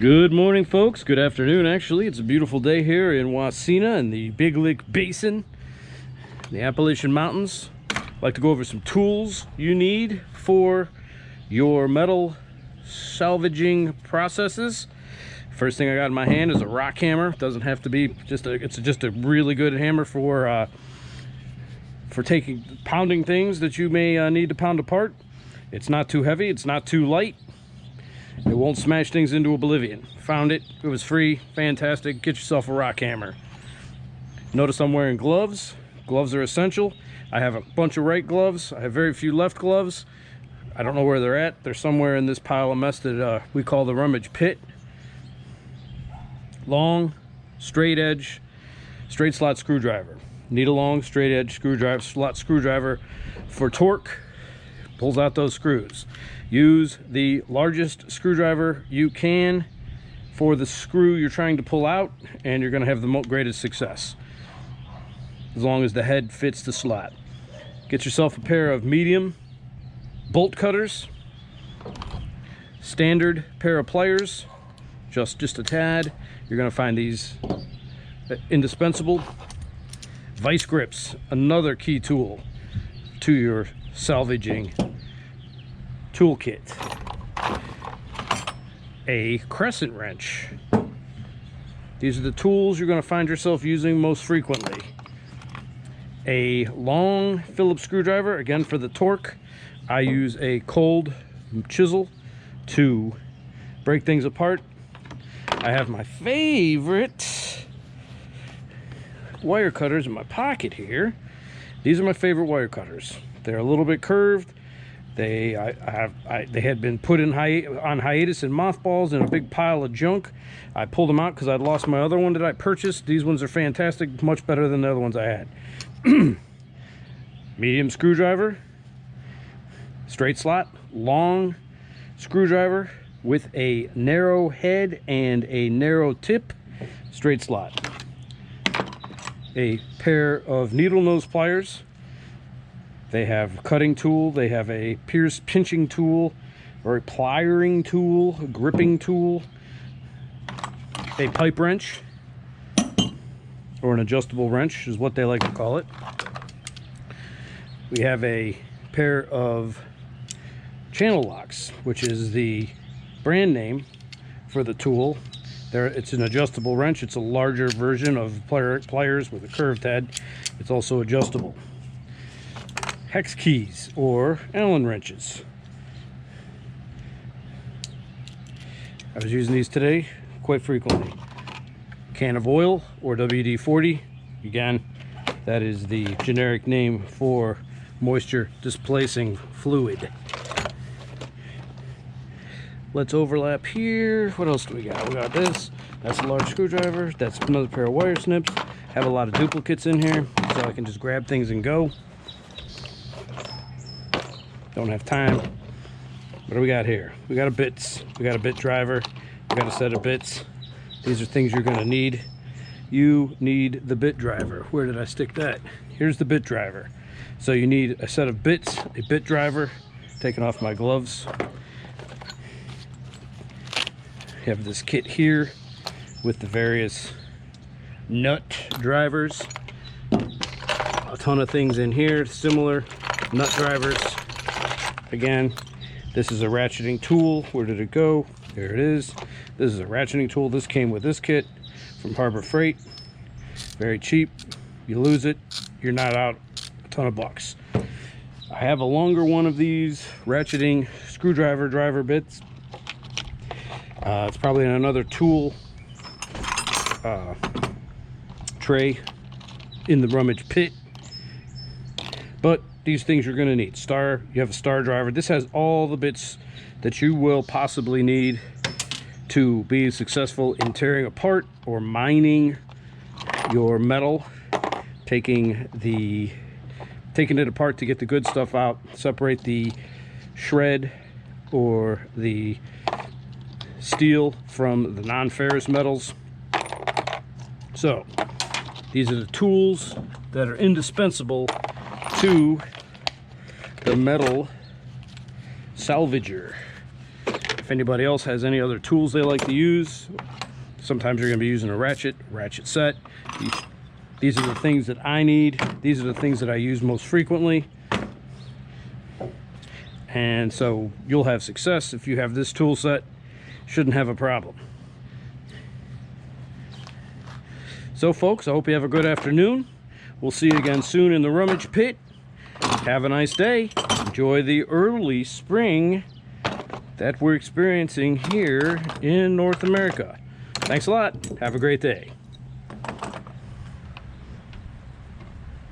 Good morning, folks. Good afternoon, actually. It's a beautiful day here in Wasena in the Big Lick Basin, the Appalachian Mountains. I'd like to go over some tools you need for your metal salvaging processes. First thing I got in my hand is a rock hammer. Doesn't have to be it's just a really good hammer for pounding things that you may need to pound apart. It's not too heavy, it's not too light. It won't smash things into oblivion. Found it, it was free, fantastic. Get yourself a rock hammer. Notice I'm wearing gloves. Gloves are essential. I have a bunch of right gloves. I have very few left gloves. I don't know where they're at. They're somewhere in this pile of mess that we call the rummage pit. Long, straight edge, straight slot screwdriver. Need a long, straight edge screwdriver, slot screwdriver for torque. Pulls out those screws. Use the largest screwdriver you can for the screw you're trying to pull out, and you're going to have the greatest success, as long as the head fits the slot. Get yourself a pair of medium bolt cutters, standard pair of pliers, just a tad. You're going to find these indispensable. Vice grips, another key tool to your salvaging toolkit. A crescent wrench. These are the tools you're going to find yourself using most frequently. A long Phillips screwdriver, again for the torque. I use a cold chisel to break things apart. I have my favorite wire cutters in my pocket here. These are my favorite wire cutters. They're a little bit curved. They had been put on hiatus in mothballs in a big pile of junk. I pulled them out because I'd lost my other one that I purchased. These ones are fantastic, much better than the other ones I had. Medium screwdriver, straight slot, long screwdriver with a narrow head and a narrow tip, straight slot. A pair of needle nose pliers. They have a cutting tool, they have a pinching tool, or a pliering tool, a gripping tool, a pipe wrench, or an adjustable wrench is what they like to call it. We have a pair of channel locks, which is the brand name for the tool. It's an adjustable wrench. It's a larger version of pliers with a curved head. It's also adjustable. Hex keys or Allen wrenches. I was using these today quite frequently. Can of oil or WD-40. Again, that is the generic name for moisture displacing fluid. Let's overlap here. What else do we got? We got this. That's a large screwdriver. That's another pair of wire snips. Have a lot of duplicates in here, so I can just grab things and go. Don't have time. What do we got here? We got a bits. We got a bit driver. We got a set of bits. These are things you're going to need. You need the bit driver. Where did I stick that? Here's the bit driver. So you need a set of bits, a bit driver. Taking off my gloves. You have this kit here with the various nut drivers. A ton of things in here, similar nut drivers. Again, this is a ratcheting tool. Where did it go? There it is. This is a ratcheting tool. This came with this kit from Harbor Freight. Very cheap. You lose it, you're not out a ton of bucks. I have a longer one of these ratcheting screwdriver driver bits. It's probably in another tool tray in the rummage pit. But these things you're going to need. You have a star driver. This has all the bits that you will possibly need to be successful in tearing apart or mining your metal, taking it apart to get the good stuff out, separate the shred or the steel from the non-ferrous metals. So these are the tools that are indispensable to the metal salvager. If anybody else has any other tools they like to use, sometimes you're going to be using a ratchet set. These are the things that I need. These are the things that I use most frequently. And so you'll have success if you have this tool set. Shouldn't have a problem. So folks, I hope you have a good afternoon. We'll see you again soon in the Rummage Pit. Have a nice day. Enjoy the early spring that we're experiencing here in North America. Thanks a lot. Have a great day.